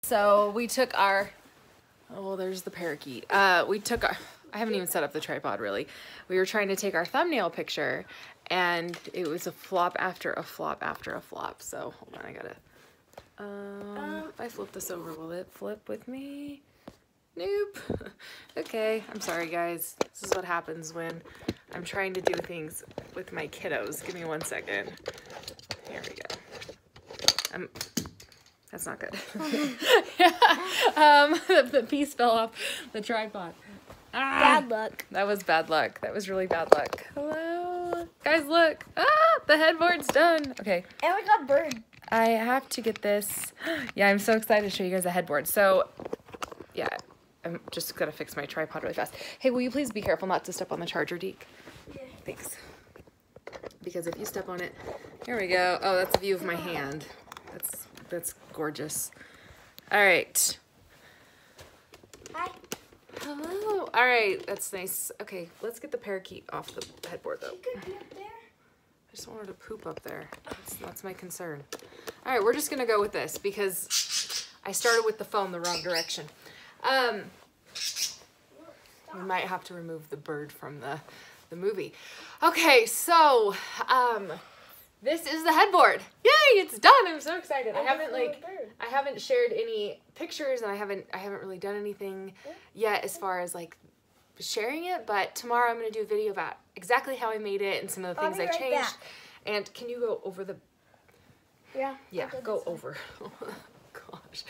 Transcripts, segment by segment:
So we took our, oh, there's the parakeet. We took our, I haven't even set up the tripod really. We were trying to take our thumbnail picture and it was a flop after a flop after a flop. So hold on, I gotta, if I flip this over, will it flip with me? Nope. Okay, I'm sorry guys. This is what happens when I'm trying to do things with my kiddos. Give me 1 second. Here we go. That's not good. Yeah. The piece fell off the tripod. Bad luck. That was bad luck. That was really bad luck. Hello? Guys, look. The headboard's done. Okay. And we got bird. I have to get this. Yeah, I'm so excited to show you guys the headboard. So, yeah, I'm just going to fix my tripod really fast. Hey, will you please be careful not to step on the charger, Deke? Yeah. Thanks. Because if you step on it, here we go. Oh, that's a view of my hand. That's gorgeous. All right. Hi. Hello. All right, that's nice. Okay, let's get the parakeet off the headboard though. You could be up there. I just want her to poop up there. That's my concern. All right, we're just gonna go with this because I started with the phone the wrong direction. We might have to remove the bird from the movie. Okay, so this is the headboard. Yay, it's done. I'm so excited. I haven't shared any pictures and I haven't really done anything yet as far as like sharing it, but tomorrow I'm going to do a video about exactly how I made it and some of the things I changed. Back. And can you go over the Yeah, go over. Oh, gosh.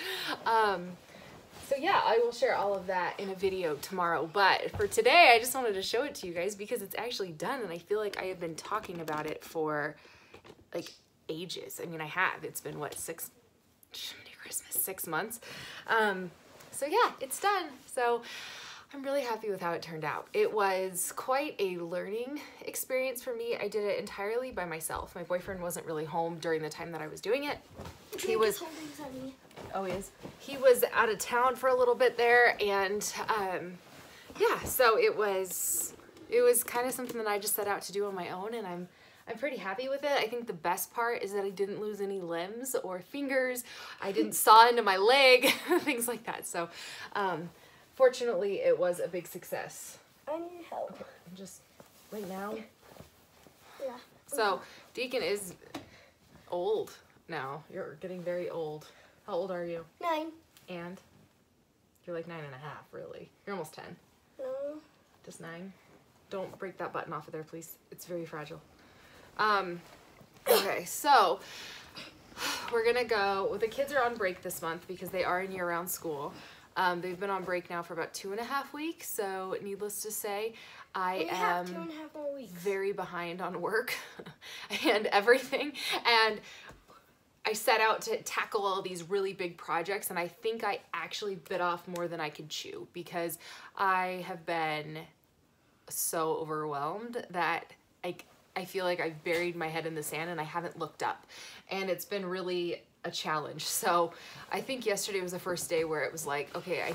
So yeah, I will share all of that in a video tomorrow, but for today I just wanted to show it to you guys because it's actually done and I feel like I have been talking about it for like ages. I mean, I have. It's been what, 6 months. So yeah, it's done. So I'm really happy with how it turned out. It was quite a learning experience for me. I did it entirely by myself. My boyfriend wasn't really home during the time that I was doing it. He was, oh, he is. He was out of town for a little bit there, and yeah, so it was kind of something that I just set out to do on my own, and I'm pretty happy with it. I think the best part is that I didn't lose any limbs or fingers. I didn't saw into my leg, things like that. So fortunately, it was a big success. I need help. Okay, just right now. Yeah. So Deacon is old now. You're getting very old. How old are you? 9. And you're like 9.5, really. You're almost 10. No. Just 9. Don't break that button off of there, please. It's very fragile. Okay, so we're gonna go, well, the kids are on break this month because they are in year-round school. They've been on break now for about 2.5 weeks, so needless to say, I am 2.5 more weeks. very behind on work and everything, and I set out to tackle all these really big projects, and I think I actually bit off more than I could chew because I have been so overwhelmed that I feel like I've buried my head in the sand and I haven't looked up, and it's been really a challenge. So I think yesterday was the first day where it was like, okay, I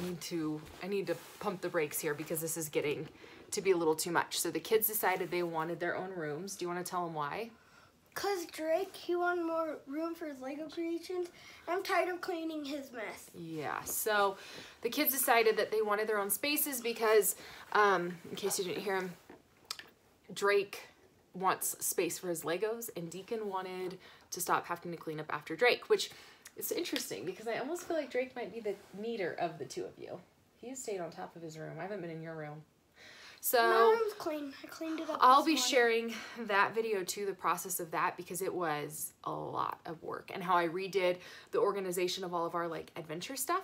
need to pump the brakes here because this is getting to be a little too much. So the kids decided they wanted their own rooms. Do you want to tell them why? Cause Drake, he wanted more room for his Lego creations. I'm tired of cleaning his mess. Yeah, so the kids decided that they wanted their own spaces because, in case you didn't hear him, Drake wants space for his Legos, and Deacon wanted to stop having to clean up after Drake, which is interesting because I almost feel like Drake might be the neater of the two of you. He stayed on top of his room. I haven't been in your room. So my room's clean. I cleaned it up. I'll be sharing that video too, the process of that, because it was a lot of work, and how I redid the organization of all of our like adventure stuff,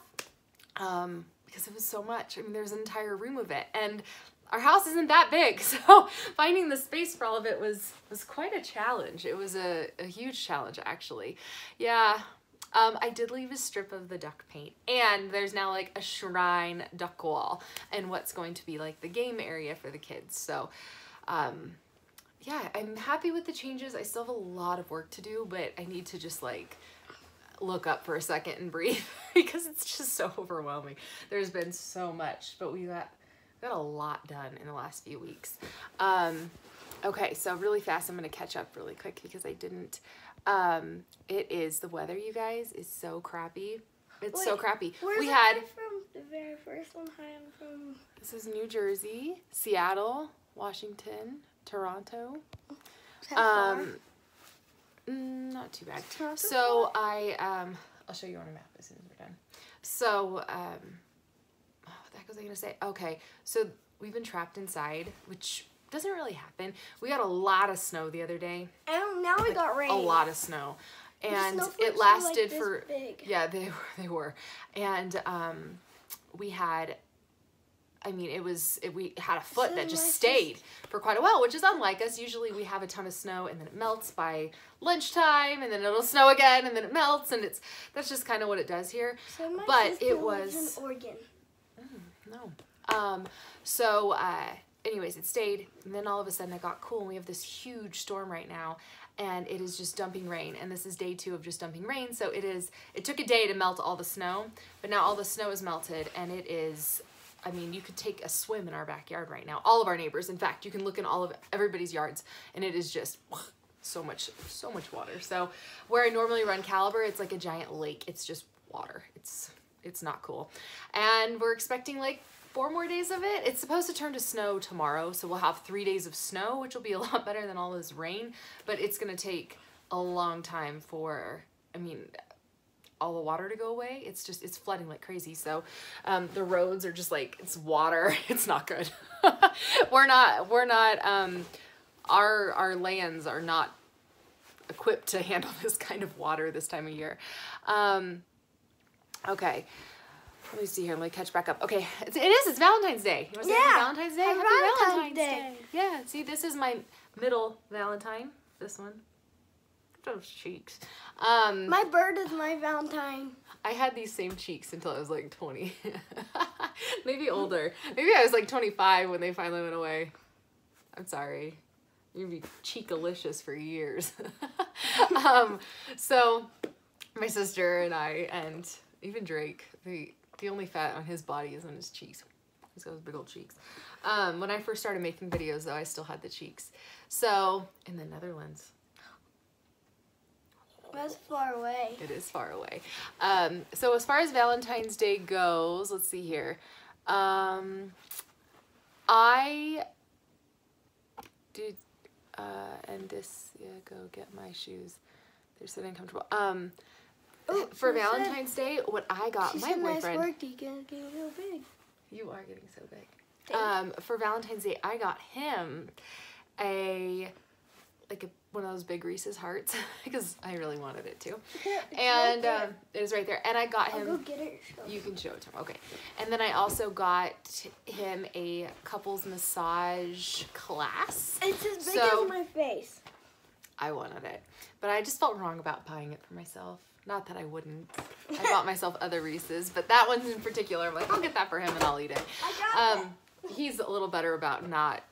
because it was so much. I mean, there's an entire room of it, and our house isn't that big, so finding the space for all of it was quite a challenge. It was a huge challenge, actually. Yeah, I did leave a strip of the duck paint, and there's now like a shrine duck wall and what's going to be like the game area for the kids. So yeah, I'm happy with the changes. I still have a lot of work to do, but I need to just like look up for a second and breathe because it's just so overwhelming. There's been so much, but we got a lot done in the last few weeks. Okay, so really fast, I'm gonna catch up really quick because I didn't, it is, the weather, you guys, is so crappy. It's so crappy. Where's We had from the very first one. Hi, I'm from. This is New Jersey, Seattle, Washington, Toronto. Is that far? Not too bad. Toronto So I'll show you on a map as soon as we're done. So what the heck was I gonna say? Okay, so we've been trapped inside, which doesn't really happen. We got a lot of snow the other day. And now we got rain. A lot of snow. And snowflakes it lasted were like this big. yeah, they were. And we had, I mean, we had a foot that just stayed for quite a while, which is unlike us. Usually we have a ton of snow and then it melts by lunchtime and then it'll snow again and then it melts, and that's just kind of what it does here. So my but sister it lives was in Oregon. No. So anyways, it stayed, and then all of a sudden it got cool, and we have this huge storm right now, and it is just dumping rain, and this is day 2 of just dumping rain. So it took a day to melt all the snow, but now all the snow is melted, and it is, I mean, you could take a swim in our backyard right now. All of our neighbors, in fact, you can look in all of everybody's yards, and it is just so much water. So where I normally run Caliber, it's like a giant lake. It's just water. It's not cool. And we're expecting like 4 more days of it. It's supposed to turn to snow tomorrow, so we'll have 3 days of snow, which will be a lot better than all this rain, but it's gonna take a long time for, I mean, all the water to go away. It's flooding like crazy. So the roads are just like, it's water. It's not good. Our lands are not equipped to handle this kind of water this time of year. Okay. Let me see here. Let me catch back up. Okay, it's Valentine's Day. You want to say Happy Valentine's Day? Happy Valentine's Day. Yeah, see, this is my middle Valentine. This one. Those cheeks. My bird is my Valentine. I had these same cheeks until I was like 20. Maybe older. Maybe I was like 25 when they finally went away. I'm sorry. You'd be cheekalicious for years. So my sister and I, and even Drake, the only fat on his body is on his cheeks. He's got those big old cheeks. When I first started making videos, though, I still had the cheeks. So, in the Netherlands. That's far away. It is far away. So as far as Valentine's Day goes, let's see here. I did, and this, yeah, go get my shoes. They're so uncomfortable. For Valentine's Day, what I got my boyfriend. Nice work. You're getting so big. You are getting so big. For Valentine's Day, I got him one of those big Reese's hearts because I really wanted it too. And it is right there. And I got him. I'll go get it. You can show it to him. Okay. And then I also got him a couples massage class. It's as big as my face. I wanted it, but I just felt wrong about buying it for myself. Not that I wouldn't. I bought myself other Reese's, but that one in particular, I'm like, I'll get that for him and I'll eat it. I got it. He's a little better about not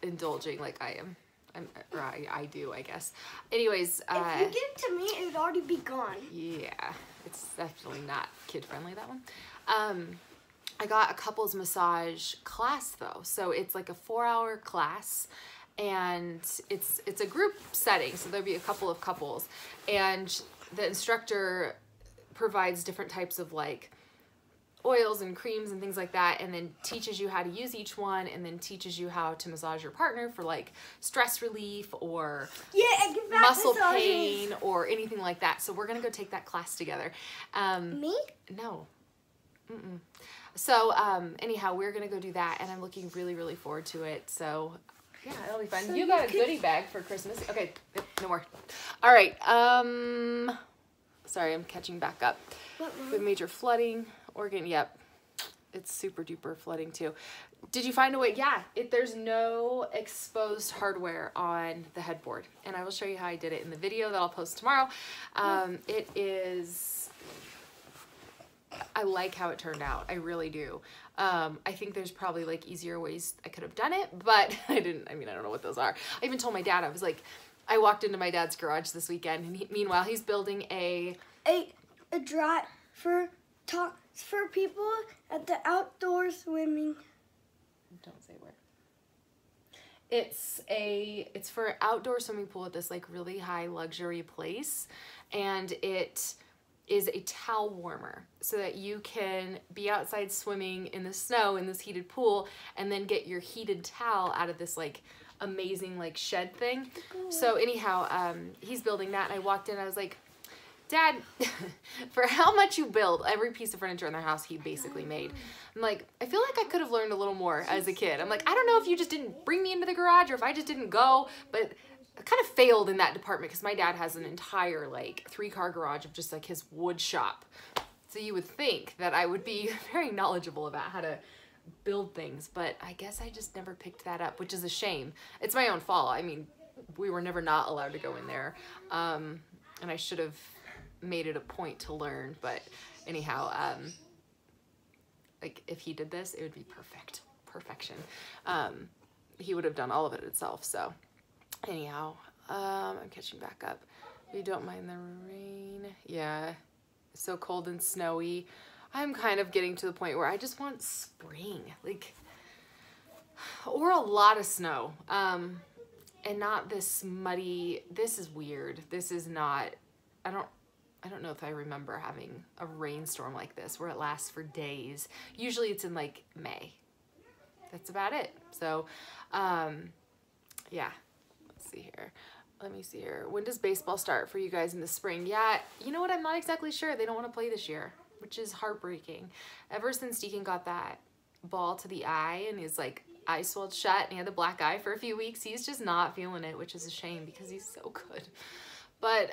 indulging like I am. I do, I guess. Anyways. If you give it to me, it would already be gone. Yeah, it's definitely not kid-friendly, that one. I got a couples massage class, though. So it's like a 4-hour class. And it's a group setting, so there'll be a couple of couples. And the instructor provides different types of like oils and creams and things like that, and then teaches you how to use each one, and then teaches you how to massage your partner for like stress relief or muscle pain or anything like that. So we're gonna go take that class together. Me? No. Mm-mm. So anyhow, we're gonna go do that, and I'm looking really, really forward to it. So yeah, it'll be fun. So you got a goodie bag for Christmas. Okay, no more. All right. Sorry, I'm catching back up. With major flooding, Oregon. Yep, it's super duper flooding too. Did you find a way? Yeah, there's no exposed hardware on the headboard, and I will show you how I did it in the video that I'll post tomorrow. It is. I like how it turned out. I really do. I think there's probably like easier ways I could have done it, but I didn't. I mean, I don't know what those are. I even told my dad, I was like, I walked into my dad's garage this weekend, and meanwhile he's building a dry for people at the outdoor swimming. Don't say where. It's for an outdoor swimming pool at this like really high luxury place, and is a towel warmer so that you can be outside swimming in the snow in this heated pool and then get your heated towel out of this like amazing like shed thing. So anyhow, he's building that, and I walked in, I was like, Dad, for how much you build, every piece of furniture in their house he basically made. I'm like, I feel like I could have learned a little more as a kid. I'm like, I don't know if you just didn't bring me into the garage or if I just didn't go, but I kind of failed in that department because my dad has an entire like 3-car garage of just like his wood shop. So you would think that I would be very knowledgeable about how to build things, but I guess I just never picked that up, which is a shame. It's my own fault. I mean, we were never not allowed to go in there. And I should have made it a point to learn, but anyhow, like if he did this, it would be perfection. He would have done all of it himself. So anyhow, I'm catching back up. You don't mind the rain? Yeah, it's so cold and snowy. I'm kind of getting to the point where I just want spring, like, or a lot of snow, and not this muddy. This is weird. This is not, I don't know if I remember having a rainstorm like this where it lasts for days. Usually it's in like May. That's about it. So, yeah, let's see here. Let me see here. When does baseball start for you guys in the spring? Yeah, you know what? I'm not exactly sure. They don't want to play this year, which is heartbreaking. Ever since Deacon got that ball to the eye and his like eye swelled shut and he had the black eye for a few weeks, he's just not feeling it, which is a shame because he's so good. But,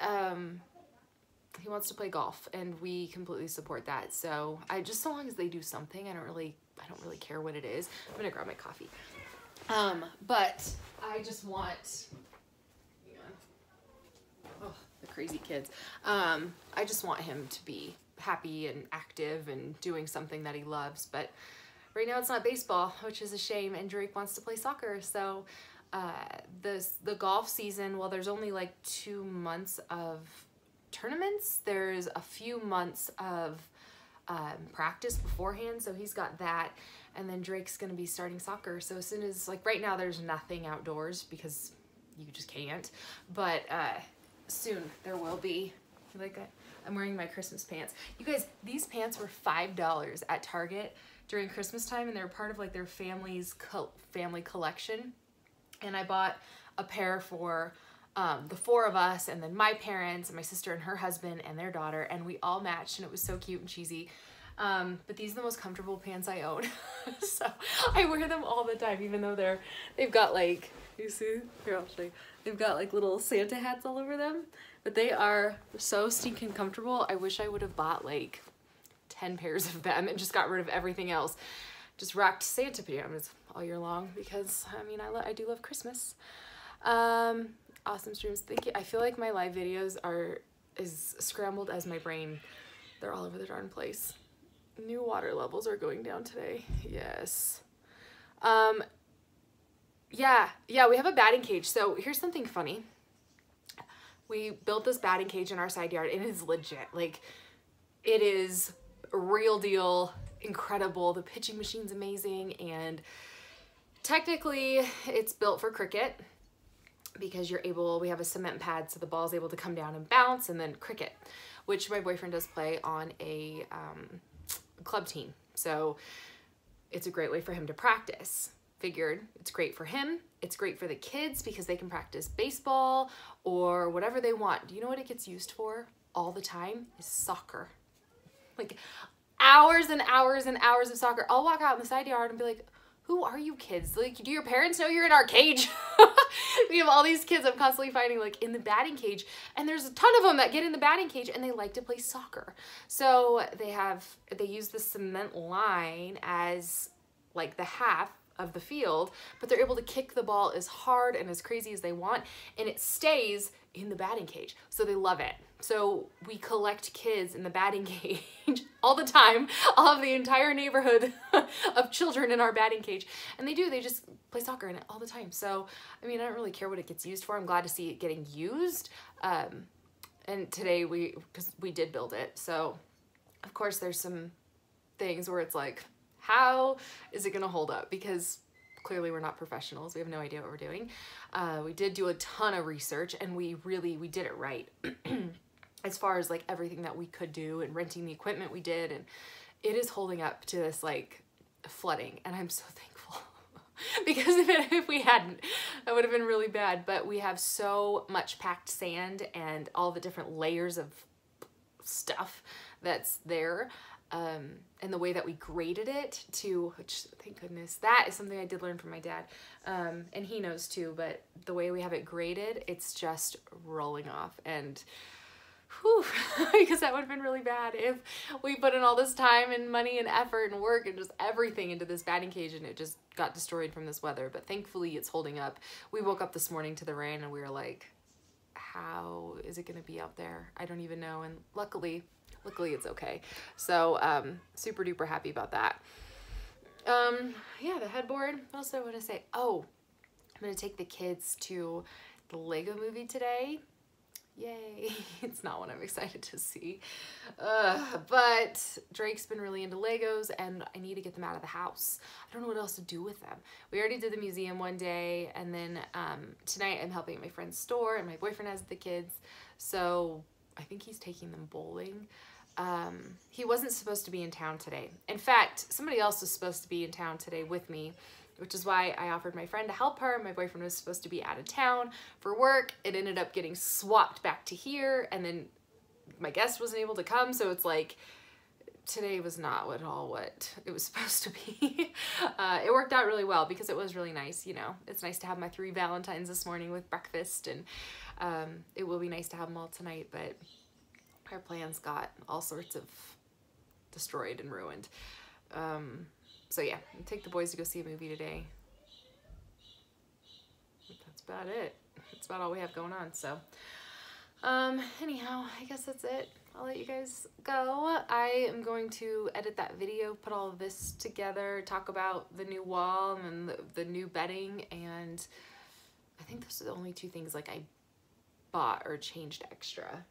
he wants to play golf and we completely support that. So just so long as they do something, I don't really care what it is. I'm gonna grab my coffee. But I just want, oh, the crazy kids. I just want him to be happy and active and doing something that he loves. But right now it's not baseball, which is a shame. And Drake wants to play soccer. So the golf season, well, there's only like 2 months of tournaments. There's a few months of practice beforehand, so he's got that, and then Drake's gonna be starting soccer. So as soon as, like right now there's nothing outdoors because you just can't, but soon there will be. Like I'm wearing my Christmas pants. You guys, these pants were $5 at Target during Christmas time, and they're part of like their family collection, and I bought a pair for the 4 of us, and then my parents and my sister and her husband and their daughter, and we all matched, and it was so cute and cheesy. But these are the most comfortable pants I own. So I wear them all the time, even though they've got like, you see, here I'll show you. They've got like little Santa hats all over them, but they are so stinking comfortable. I wish I would have bought like 10 pairs of them and just got rid of everything else. Just rocked Santa pajamas all year long because I mean, I do love Christmas. Awesome streams. Thank you. I feel like my live videos are as scrambled as my brain. They're all over the darn place. New water levels are going down today. Yes. Yeah, we have a batting cage. So here's something funny. We built this batting cage in our side yard, and it is legit. Like, it is a real deal, incredible. The pitching machine's amazing, and technically it's built for cricket, because we have a cement pad, so the ball's able to come down and bounce, and then cricket, which my boyfriend does play on a club team. So it's a great way for him to practice. Figured it's great for him. It's great for the kids because they can practice baseball or whatever they want. Do you know what it gets used for all the time? Is soccer. Like hours and hours and hours of soccer. I'll walk out in the side yard and be like, who are you kids? Like, do your parents know you're in our cage? We have all these kids I'm constantly finding like in the batting cage, and there's a ton of them that get in the batting cage and they like to play soccer. So they use the cement line as like the half of the field, but they're able to kick the ball as hard and as crazy as they want, and it stays in the batting cage. So they love it. So we collect kids in the batting cage all the time. I'll have the entire neighborhood of children in our batting cage, and they just play soccer in it all the time. So, I mean, I don't really care what it gets used for. I'm glad to see it getting used. And today because we did build it. So of course there's some things where it's like, how is it gonna hold up? Because clearly we're not professionals. We have no idea what we're doing. We did do a ton of research, and we did it right. as far as like everything that we could do and renting the equipment we did, and it is holding up to this like flooding, and I'm so thankful. Because if we hadn't, that would have been really bad. But we have so much packed sand and all the different layers of stuff that's there, and the way that we graded it too, which thank goodness, that is something I did learn from my dad, and he knows too, but the way we have it graded, it's just rolling off. And whew, because that would have been really bad if we put in all this time and money and effort and work and just everything into this batting cage and it just got destroyed from this weather. But thankfully it's holding up. We woke up this morning to the rain and we were like, how is it going to be out there? I don't even know. And luckily it's okay. So super duper happy about that. Yeah, the headboard. What else do I want to say? Oh, I'm going to take the kids to the Lego movie today. Yay. It's not what I'm excited to see. But Drake's been really into Legos and I need to get them out of the house. I don't know what else to do with them. We already did the museum one day, and then tonight I'm helping at my friend's store, and my boyfriend has the kids. So I think he's taking them bowling. He wasn't supposed to be in town today. In fact, somebody else was supposed to be in town today with me, which is why I offered my friend to help her. My boyfriend was supposed to be out of town for work. It ended up getting swapped back to here, and then my guest wasn't able to come, so it's like today was not at all what it was supposed to be. It worked out really well because it was really nice, you know. It's nice to have my 3 Valentines this morning with breakfast, and it will be nice to have them all tonight, but our plans got all sorts of destroyed and ruined. So yeah, I'll take the boys to go see a movie today. That's about it. That's about all we have going on. So anyhow, I guess that's it. I'll let you guys go. I am going to edit that video, put all of this together, talk about the new wall and the new bedding, and I think those are the only 2 things like I bought or changed extra.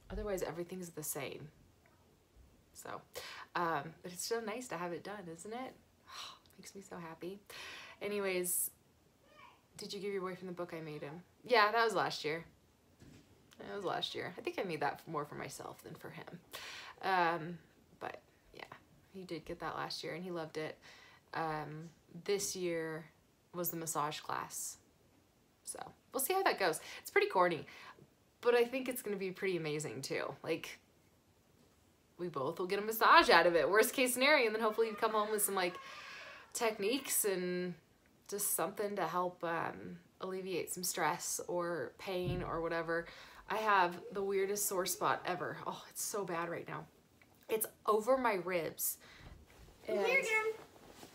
Otherwise, everything's the same. So, but it's so nice to have it done, isn't it? Oh, makes me so happy. Anyways, did you give your boyfriend the book I made him? Yeah, that was last year. That was last year. I think I made that more for myself than for him. But yeah, he did get that last year and he loved it. This year was the massage class. So we'll see how that goes. It's pretty corny, but I think it's going to be pretty amazing too. Like, we both will get a massage out of it. Worst case scenario, and then hopefully you come home with some like techniques and just something to help alleviate some stress or pain or whatever. I have the weirdest sore spot ever. Oh, it's so bad right now. It's over my ribs. And, here again.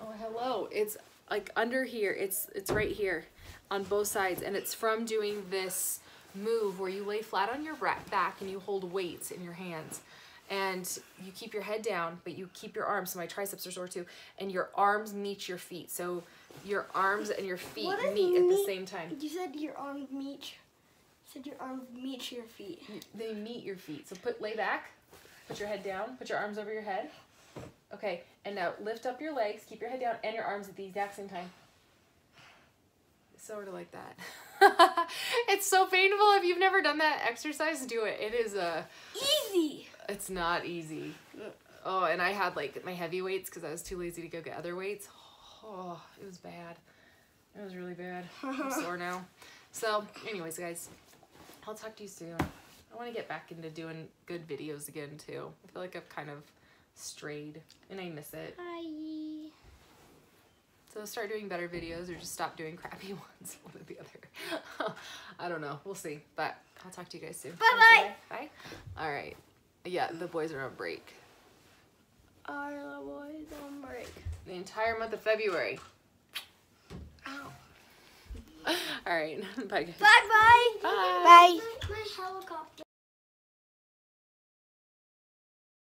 oh, hello. It's like under here. It's right here on both sides, and it's from doing this move where you lay flat on your back and you hold weights in your hands. And you keep your head down, but you keep your arms, so my triceps are sore too, and your arms meet your feet. So your arms and your feet meet at the same time. You said your arms meet. You said your arms meet your feet. They meet your feet. So lay back, put your head down, put your arms over your head. Okay, and now lift up your legs, keep your head down and your arms at the exact same time. Sort of like that. It's so painful. If you've never done that exercise, do it. It is easy. It's not easy. Oh, and I had like my heavy weights because I was too lazy to go get other weights. Oh, it was bad. It was really bad. I'm sore now. So anyways, guys, I'll talk to you soon. I want to get back into doing good videos again too. I feel like I've kind of strayed and I miss it. Hi. So start doing better videos or just stop doing crappy ones, one or the other. I don't know. We'll see. But I'll talk to you guys soon. Bye-bye. Bye. All right. Yeah, the boys are on break. Our little boys on break. The entire month of February. Ow. All right. Bye, guys. Bye-bye. Bye. Bye. My helicopter.